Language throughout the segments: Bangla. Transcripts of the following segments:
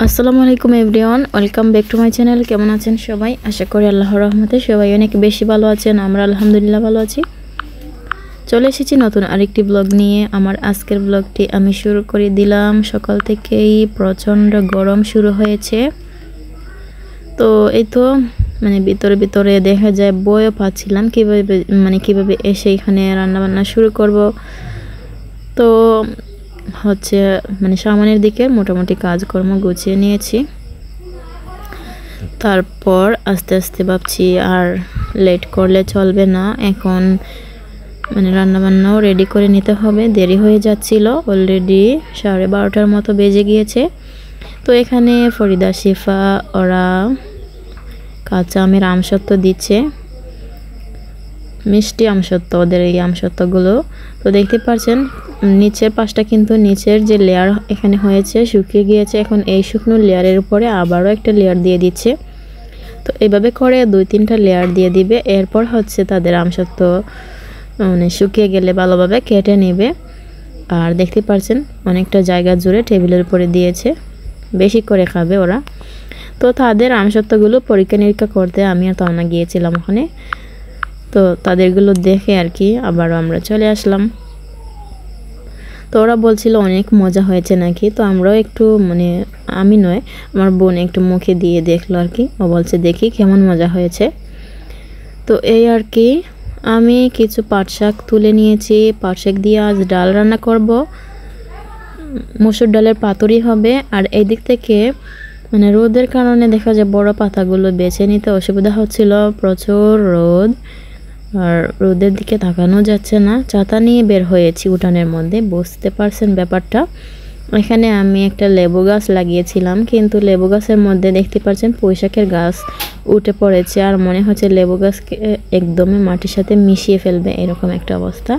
আসসালামু আলাইকুম everyone, welcome back to my channel. কেমন আছেন সবাই? আশা করি আল্লাহর রহমতে সবাই অনেক বেশি ভালো আছেন। আমরা আলহামদুলিল্লাহ ভালো আছি। চলে এসেছি নতুন আরেকটি ব্লগ নিয়ে। আমার আজকের ব্লগটি আমি শুরু করে দিলাম। সকাল থেকেই প্রচণ্ড গরম শুরু হয়েছে। তো এই তো ভিতরে দেখা যায় বইও পাচ্ছিলাম কিভাবে এসে এখানে রান্নাবান্না শুরু করব। তো সামনের দিকে মোটামুটি কাজকর্ম গুছিয়ে নিয়েছি। তারপর আস্তে আস্তে ভাবছি আর লেট করলে চলবে না। এখন রান্নাবান্নাও রেডি করে নিতে হবে। দেরি হয়ে যাচ্ছিল, অলরেডি 12:30 মতো বেজে গিয়েছে। তো এখানে ফরিদা, শিফা ওরা কাঁচা আমের আমসত্ত্ব দিচ্ছে, মিষ্টি আমসত্ত্ব, ওদের এই আমসত্ত্বগুলো। তো দেখতে পাচ্ছেন নিচের পাশটা কিন্তু নিচের যে লেয়ার এখানে হয়েছে শুকিয়ে গিয়েছে। এখন এই শুকনো লেয়ারের উপরে আবারও একটা লেয়ার দিয়ে দিচ্ছে। তো এইভাবে করে 2-3টা লেয়ার দিয়ে দিবে। এরপর তাদের আমসত্ত্ব শুকিয়ে গেলে ভালোভাবে কেটে নেবে। আর দেখতে পাচ্ছেন অনেকটা জায়গা জুড়ে টেবিলের উপরে দিয়েছে, বেশি করে খাবে ওরা। তো তাদের আমসত্ত্বগুলো পরীক্ষা নিরীক্ষা করতে আমি আর তাওনা গিয়েছিলাম ওখানে। তো তাদেরগুলো দেখে আর কি আবারও আমরা চলে আসলাম। তো ওরা বলছিল অনেক মজা হয়েছে নাকি। তো আমরাও একটু আমি নয়, আমার বোন একটু মুখে দিয়ে দেখলো আর কি। ও বলছে দেখি কেমন মজা হয়েছে। তো এই আর কি, আমি কিছু পাট শাক তুলে নিয়েছি। পাট শাক দিয়ে আজ ডাল রান্না করব, মসুর ডালের পাতুরি হবে। আর এই দিক থেকে রোদের কারণে দেখা যায় বড় পাতাগুলো বেছে নিতে অসুবিধা হচ্ছিল, প্রচুর রোদ। আর রোদের দিকে তাকানো যাচ্ছে না। ছাতা নিয়ে বের হয়েছি উঠানের মধ্যে, বুঝতে পারছেন ব্যাপারটা। এখানে আমি একটা লেবু গাছ লাগিয়েছিলাম, কিন্তু লেবু গাছের মধ্যে দেখতে পাচ্ছেন পুঁইশাকের গাছ উঠে পড়েছে। আর মনে হচ্ছে লেবু গাছকে একদমই মাটির সাথে মিশিয়ে ফেলবে, এরকম একটা অবস্থা।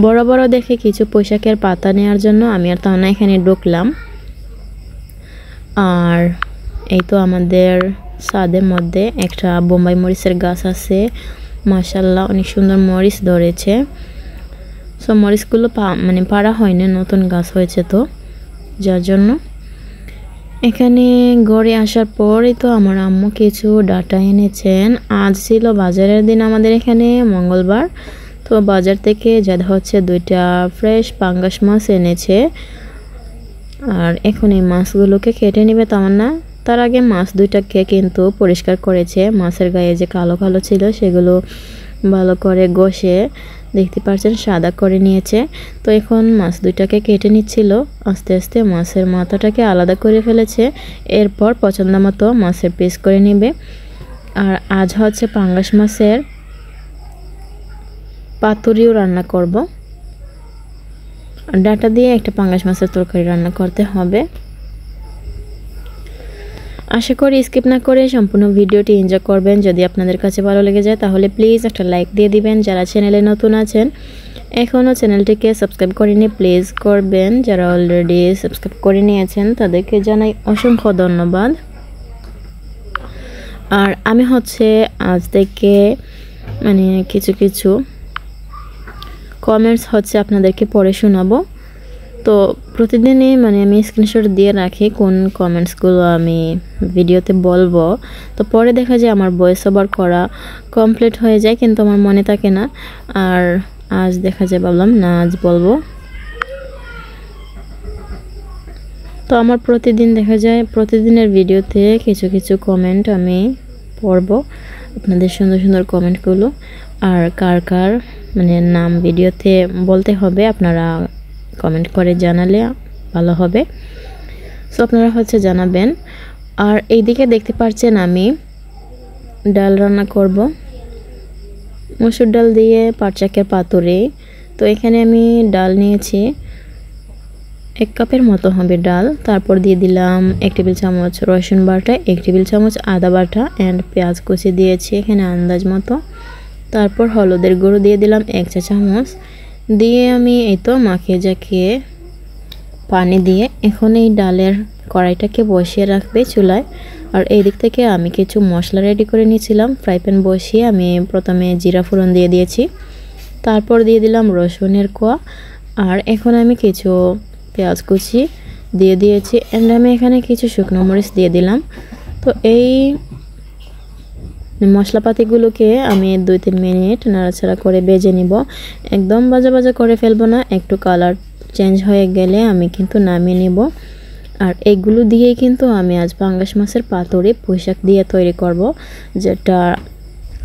বড় বড় দেখে কিছু পুঁইশাকের পাতা নেওয়ার জন্য আমি আর তাওনা এখানে ঢুকলাম। আর এই তো আমাদের ছাদের মধ্যে একটা বোম্বাই মরিচের গাছ আছে। মাশাআল্লাহ অনেক সুন্দর মরিচ ধরেছে। সব মরিচগুলো পাড়া হয়নি, নতুন গাছ হয়েছে, তো যার জন্য। এখানে ঘরে আসার পরই তো আমার আম্মু কিছু ডাটা এনেছেন। আজ ছিল বাজারের দিন আমাদের এখানে, মঙ্গলবার। তো বাজার থেকে যা হচ্ছে 2টা ফ্রেশ পাঙ্গাস মাছ এনেছে। আর এখন এই মাছগুলোকে কেটে নেবে তামান্না। তার আগে মাছ 2টাকে কিন্তু পরিষ্কার করেছে। মাছের গায়ে যে কালো কালো ছিল সেগুলো ভালো করে ঘষে দেখতে পাচ্ছেন সাদা করে নিয়েছে। তো এখন মাছ 2টাকে কেটে নিচ্ছিল। আস্তে আস্তে মাছের মাথাটাকে আলাদা করে ফেলেছে। এরপর পছন্দ মতো মাছের পিস করে নেবে। আর আজ হচ্ছে পাঙ্গাস মাছের পাতুরিও রান্না করব। ডাটা দিয়ে একটা পাঙ্গাস মাছের তরকারি রান্না করতে হবে। আশা করি স্কিপ না করে সম্পূর্ণ ভিডিওটি এনজয় করবেন। যদি আপনাদের কাছে ভালো লেগে যায় তাহলে প্লিজ একটা লাইক দিয়ে দিবেন। যারা চ্যানেলে নতুন আছেন এখনও চ্যানেলটিকে সাবস্ক্রাইব করেনি প্লিজ করবেন। যারা অলরেডি সাবস্ক্রাইব করে নিয়েছেন তাদেরকে জানাই অসংখ্য ধন্যবাদ। আর আমি আজ থেকে কিছু কমেন্টস আপনাদেরকে পড়ে শোনাবো। তো প্রতিদিনই আমি স্ক্রিনশট দিয়ে রাখি কোন কমেন্টসগুলো আমি ভিডিওতে বলবো। তো পরে দেখা যায় আমার ভয়েস ওভার করা কমপ্লিট হয়ে যায়, কিন্তু আমার মনে থাকে না। আর আজ দেখা যায় ভাবলাম না আজ বলবো। তো আমার প্রতিদিন দেখা যায় প্রতিদিনের ভিডিওতে কিছু কমেন্ট আমি পড়বো, আপনাদের সুন্দর সুন্দর কমেন্টগুলো। আর কার নাম ভিডিওতে বলতে হবে আপনারা কমেন্ট করে জানালে ভালো হবে। সো আপনারা জানাবেন। আর এইদিকে দেখতে পাচ্ছেন আমি ডাল রান্না করব, মসুর ডাল দিয়ে পাট শাকের পাতুরি। তো এখানে আমি ডাল নিয়েছি, 1 কাপের মতো হবে ডাল। তারপর দিয়ে দিলাম 1 টেবিল চামচ রসুন বাটা, 1 টেবিল চামচ আদা বাটা অ্যান্ড পেঁয়াজ কুচি দিয়েছি এখানে আন্দাজ মতো। তারপর হলুদের গুঁড়ো দিয়ে দিলাম 1 চা চামচ। দিয়ে আমি এই তো জাকিয়ে পানি দিয়ে এখন এই ডালের কড়াইটাকে বসিয়ে রাখবে চুলায়। আর এই দিক থেকে আমি কিছু মশলা রেডি করে নিয়েছিলাম। ফ্রাই প্যান বসিয়ে আমি প্রথমে জিরা ফোড়ন দিয়ে দিয়েছি, তারপর দিয়ে দিলাম রসুনের কোয়া। আর এখন আমি কিছু পেঁয়াজ কুচি দিয়ে দিয়েছি। এন্ড আমি এখানে কিছু শুকনো মরিচ দিয়ে দিলাম। তো এই মশলাপাতিগুলোকে আমি 2-3 মিনিট নাড়াচাড়া করে ভেজে নিব। একদম ভাজা ভাজা করে ফেলবো না, একটু কালার চেঞ্জ হয়ে গেলে আমি কিন্তু নামিয়ে নিব। আর এগুলো দিয়েই কিন্তু আমি আজ পাঙ্গাস মাছের পাতুরি পুঁইশাক দিয়ে তৈরি করব, যেটা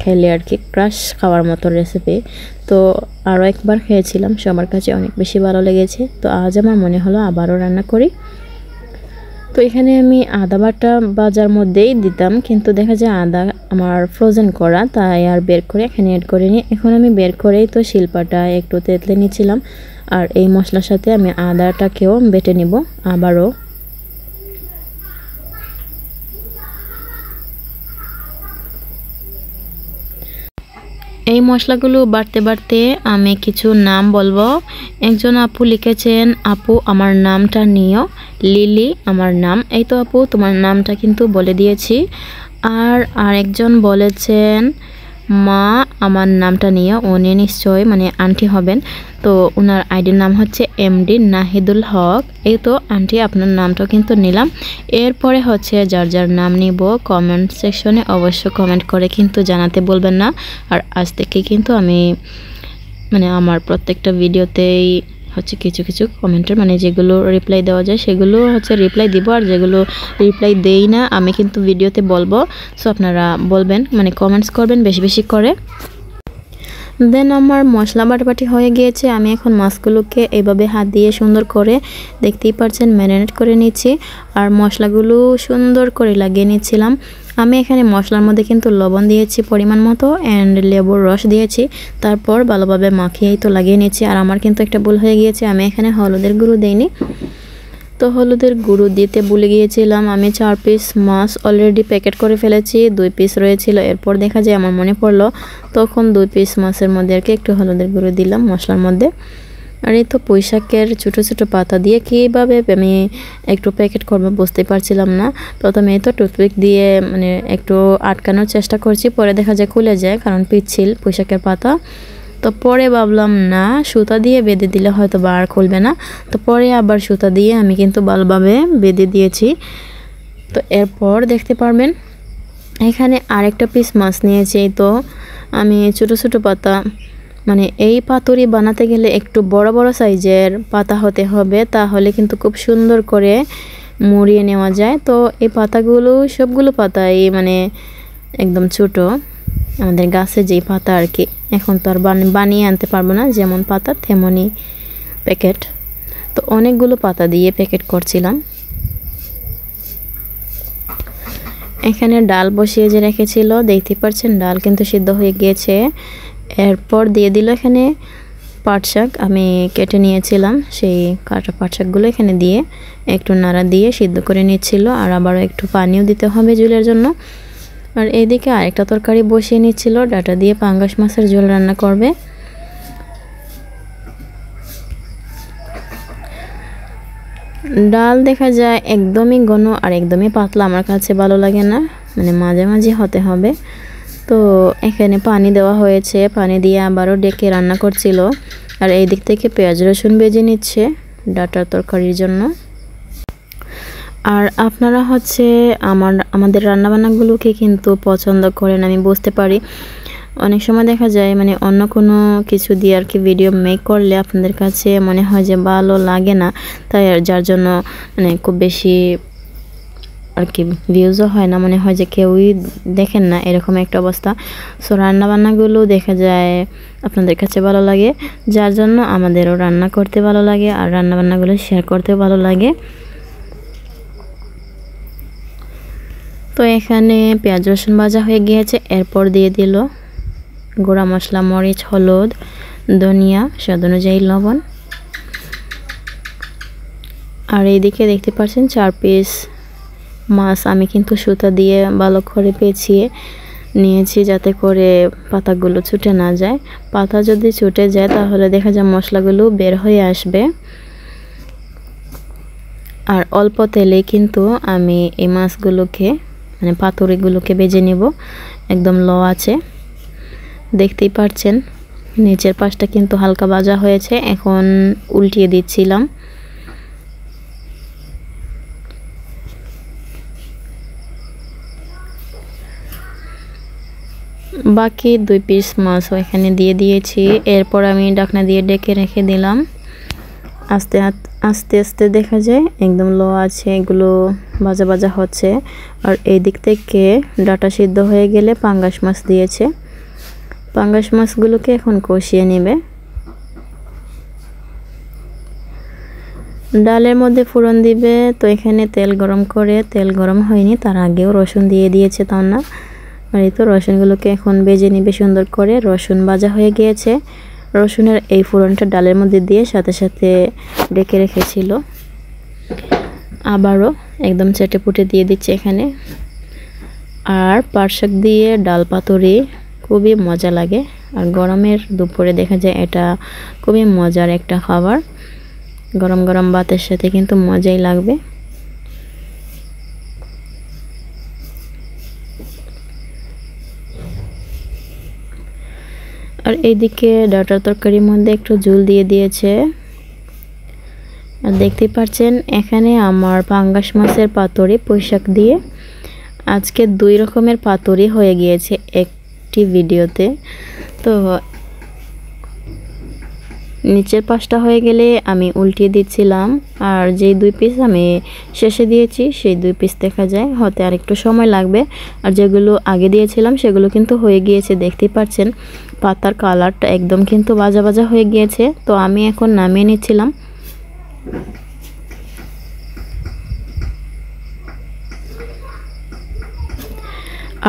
খেলে আর কি ক্রাশ খাওয়ার মতো রেসিপি। তো আরও একবার খেয়েছিলাম, সবার কাছে অনেক বেশি ভালো লেগেছে। তো আজ আমার মনে হলো আবারও রান্না করি। তো এখানে আমি আদা বাটা বাজার মধ্যেই দিতাম, কিন্তু দেখা যায় আদা আমার ফ্রোজেন করা, তাই আর বের করে এখানে অ্যাড করিনি। এখন আমি বের করেই তো শিলপাটা একটু তেতলে নিচ্ছিলাম। আর এই মশলার সাথে আমি আদাটাকেও বেটে নিব আবারও। এই মশলাগুলো বাড়তে বাড়তে আমি কিছু নাম বলবো। একজন আপু লিখেছেন, আপু আমার নামটা নিও, লিলি আমার নাম। এই তো আপু, তোমার নামটা কিন্তু বলে দিয়েছি। আর আরেকজন বলেছেন, মা আমার নামটা নিও। উনি নিশ্চয় মানে আন্টি হবেন। তো ওনার আইডির নাম হচ্ছে এমডি নাহিদুল হক। এই তো আন্টি, আপনার নামটাও কিন্তু নিলাম। এরপরে হচ্ছে যার যার নাম নিব কমেন্ট সেকশনে অবশ্য কমেন্ট করে কিন্তু জানাতে বলবেন না। আর আজ থেকে কিন্তু আমি মানে আমার প্রত্যেকটা ভিডিওতেই হচ্ছে কিছু কিছু কমেন্টের মানে যেগুলো রিপ্লাই দেওয়া যায় সেগুলো হচ্ছে রিপ্লাই দিব, আর যেগুলো রিপ্লাই দেই না আমি কিন্তু ভিডিওতে বলবো। সো আপনারা বলবেন, মানে কমেন্টস করবেন বেশি বেশি করে। দেন আমার মশলা বাটাবাটি হয়ে গিয়েছে। আমি এখন মাছগুলোকে এইভাবে হাত দিয়ে সুন্দর করে, দেখতেই পাচ্ছেন, ম্যারিনেট করে নিচ্ছি। আর মশলাগুলো সুন্দর করে লাগিয়ে নিচ্ছিলাম। আমি এখানে মশলার মধ্যে কিন্তু লবণ দিয়েছি পরিমাণ মতো, অ্যান্ড লেবুর রস দিয়েছি। তারপর ভালোভাবে মাখিয়েই তো লাগিয়ে নিচ্ছি। আর আমার কিন্তু একটা ভুল হয়ে গিয়েছে, আমি এখানে হলুদের গুঁড়ো দিইনি। তো হলুদের গুঁড়ো দিতে ভুলে গিয়েছিলাম। আমি 4 পিস মাছ অলরেডি প্যাকেট করে ফেলেছি, 2 পিস রয়েছিল। এরপর দেখা যায় আমার মনে পড়লো, তখন 2 পিস মাছের মধ্যে আর কি একটু হলুদের গুঁড়ো দিলাম মশলার মধ্যে। আর এই তো পুঁইশাকের ছোটো ছোটো পাতা দিয়ে কীভাবে আমি একটু প্যাকেট করবো বুঝতে পারছিলাম না। প্রথমে এই তো টুথপিক দিয়ে মানে একটু আটকানোর চেষ্টা করছি, পরে দেখা যায় খুলে যায়, কারণ পিচ্ছিল পুঁইশাকের পাতা। তো পরে ভাবলাম না, সুতা দিয়ে বেঁধে দিলে হয়তো বা আর খুলবে না। তো পরে আবার সুতা দিয়ে আমি কিন্তু ভালোভাবে বেঁধে দিয়েছি। তো এরপর দেখতে পারবেন এখানে আরেকটা পিস মাছ নিয়েছি। তো আমি ছোটো ছোটো পাতা, মানে এই পাতুরি বানাতে গেলে একটু বড় বড় সাইজের পাতা হতে হবে, তাহলে কিন্তু খুব সুন্দর করে মুড়িয়ে নেওয়া যায়। তো এই পাতাগুলো সবগুলো পাতাই মানে একদম ছোট, আমাদের গাছে যেই পাতা আর কি। এখন তো আর বানিয়ে আনতে পারবো না, যেমন পাতা তেমনই প্যাকেট। তো অনেকগুলো পাতা দিয়ে প্যাকেট করছিলাম। এখানে ডাল বসিয়ে যে রেখেছিল, দেখতে পাচ্ছেন ডাল কিন্তু সিদ্ধ হয়ে গিয়েছে। এরপর দিয়ে দিল এখানে পাট শাক, আমি কেটে নিয়েছিলাম, সেই কাটা পাট শাকগুলো এখানে দিয়ে একটু নাড়া দিয়ে সিদ্ধ করে নিচ্ছিল। আর আবারও একটু পানিও দিতে হবে ঝোলের জন্য। আর এইদিকে আরেকটা তরকারি বসিয়ে নিচ্ছিল, ডাটা দিয়ে পাঙ্গাস মাছের ঝোল রান্না করবে। ডাল দেখা যায় একদমই ঘন আর একদমই পাতলা, আমার কাছে ভালো লাগে না, মানে মাঝামাঝি হতে হবে। তো এখানে পানি দেওয়া হয়েছে, পানি দিয়ে আবারও ডেকে রান্না করছিল। আর এই দিক থেকে পেঁয়াজ রসুন ভেজে নিচ্ছে ডাটার তরকারির জন্য। আর আপনারা হচ্ছে আমাদের রান্নাবান্নাগুলোকে কিন্তু পছন্দ করেন, আমি বুঝতে পারি। অনেক সময় দেখা যায় মানে অন্য কোনো কিছু দিয়ে আর কি ভিডিও মেক করলে আপনাদের কাছে মনে হয় যে ভালো লাগে না, তাই যার জন্য মানে খুব বেশি আর কি ভিউজও হয় না, মনে হয় যে কেউই দেখেন না, এরকম একটা অবস্থা। সো রান্নাবান্নাগুলো দেখা যায় আপনাদের কাছে ভালো লাগে, যার জন্য আমাদেরও রান্না করতে ভালো লাগে আর রান্নাবান্নাগুলো শেয়ার করতেও ভালো লাগে। তো এখানে পেঁয়াজ রসুন ভাজা হয়ে গিয়েছে। এরপর দিয়ে দিল গুঁড়া মশলা, মরিচ, হলুদ, ধনিয়া, স্বাদ অনুযায়ী লবণ। আর এইদিকে দেখতে পাচ্ছেন 4 পিস মাছ আমি কিন্তু সুতা দিয়ে ভালো করে পেঁচিয়ে নিয়েছি, যাতে করে পাতাগুলো ছুটে না যায়। পাতা যদি ছুটে যায় তাহলে দেখা যায় মশলাগুলো বের হয়ে আসবে। আর অল্প তেলে কিন্তু আমি এই মাছগুলোকে মানে পাতুরিগুলোকে ভেজে নেব, একদম লো আছে। দেখতেই পাচ্ছেন নিচের পাশটা কিন্তু হালকা ভাজা হয়েছে, এখন উল্টিয়ে দিচ্ছিলাম। বাকি 2 পিস মাছও এখানে দিয়ে দিয়েছি। এরপর আমি ঢাকনা দিয়ে ঢেকে রেখে দিলাম। আস্তে আস্তে দেখা যায় একদম লো আছে, এগুলো ভাজা ভাজা হচ্ছে। আর এই দিক থেকে ডাটা সিদ্ধ হয়ে গেলে পাঙ্গাস মাছ দিয়েছে। পাঙ্গাস মাছগুলোকে এখন কষিয়ে নেবে। ডালের মধ্যে ফোড়ন দিবে, তো এখানে তেল গরম করে, তেল গরম হয়নি তার আগেও রসুন দিয়ে দিয়েছে তান্না। আর এই তো রসুনগুলোকে এখন ভেজে নিবে সুন্দর করে। রসুন ভাজা হয়ে গিয়েছে। রসুনের এই ফোড়নটা ডালের মধ্যে দিয়ে সাথে সাথে ঢেকে রেখেছিল। আবারও একদম চেটেপুটে দিয়ে দিচ্ছে এখানে। আর পাট শাক দিয়ে ডাল পাতুরি খুবই মজা লাগে। আর গরমের দুপুরে দেখা যায় এটা খুবই মজার একটা খাবার। গরম গরম ভাতের সাথে কিন্তু মজাই লাগবে। আর এইদিকে ডাটার তরকারির মধ্যে একটু ঝোল দিয়ে দিয়েছে। আর দেখতে পাচ্ছেন এখানে আমার পাঙ্গাস মাছের পাতুরি পুঁইশাক দিয়ে। আজকে 2 রকমের পাতুরি হয়ে গিয়েছে একটি ভিডিওতে। তো নিচের পাশটা হয়ে গেলে আমি উল্টিয়ে দিচ্ছিলাম। আর যেই 2 পিস আমি শেষে দিয়েছি সেই 2 পিস দেখা যায় হতে আর একটু সময় লাগবে। আর যেগুলো আগে দিয়েছিলাম সেগুলো কিন্তু হয়ে গিয়েছে। দেখতেই পাচ্ছেন পাতার কালারটা একদম কিন্তু ভাজা ভাজা হয়ে গিয়েছে। তো আমি এখন নামিয়ে নিচ্ছিলাম।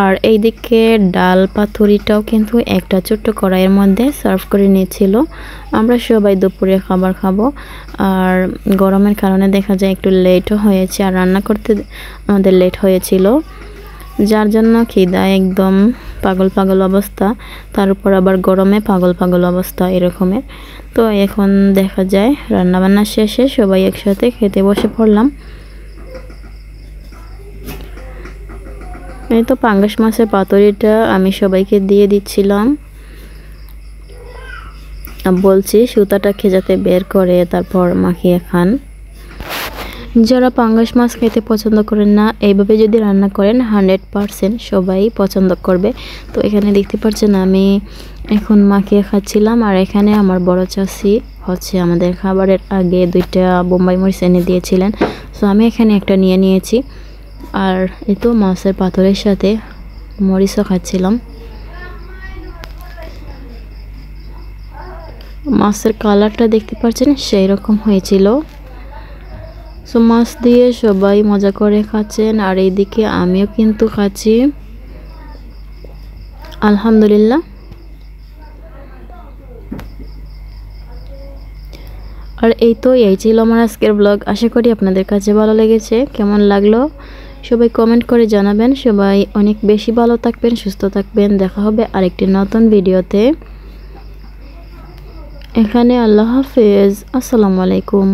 আর এইদিকে ডাল পাতুরিটাও কিন্তু একটা ছোট্ট কড়াইয়ের মধ্যে সার্ভ করে নিয়েছিল। আমরা সবাই দুপুরে খাবার খাবো। আর গরমের কারণে দেখা যায় একটু লেটও হয়েছে, আর রান্না করতে আমাদের লেট হয়েছিল, যার জন্য খিদায় একদম পাগল পাগল অবস্থা। তার উপর আবার গরমে পাগল পাগল অবস্থা এরকমের। তো এখন দেখা যায় রান্নাবান্না শেষে সবাই একসাথে খেতে বসে পড়লাম। এই তো পাঙ্গাস মাছের পাতুরিটা আমি সবাইকে দিয়ে দিচ্ছিলাম। বলছি সুতাটাকে যাতে বের করে তারপর মাখিয়ে খান। যারা পাঙ্গাস মাছ খেতে পছন্দ করেন না, এইভাবে যদি রান্না করেন 100% সবাই পছন্দ করবে। তো এখানে দেখতে পাচ্ছেন আমি এখন মাখিয়ে খাচ্ছিলাম। আর এখানে আমার বড় চাচি হচ্ছে আমাদের খাবারের আগে 2টা বোম্বাই মরিচ এনে দিয়েছিলেন। সো আমি এখানে একটা নিয়ে নিয়েছি। আর এই তো মাছের পাতুরির সাথে মরিচও খাচ্ছিলাম। মাছের কালারটা দেখতে পাচ্ছেন সেই রকম হয়েছিল। সো মাছ দিয়ে সবাই মজা করে খাচ্ছেন। আর এইদিকে আমিও কিন্তু খাচ্ছি আলহামদুলিল্লাহ। আর এই ছিল আমার আজকের ব্লগ। আশা করি আপনাদের কাছে ভালো লেগেছে। কেমন লাগলো সবাই কমেন্ট করে জানাবেন। সবাই অনেক বেশি ভালো থাকবেন, সুস্থ থাকবেন। দেখা হবে আরেকটি নতুন ভিডিওতে। এখানে আল্লাহ হাফেজ, আসসালামু আলাইকুম।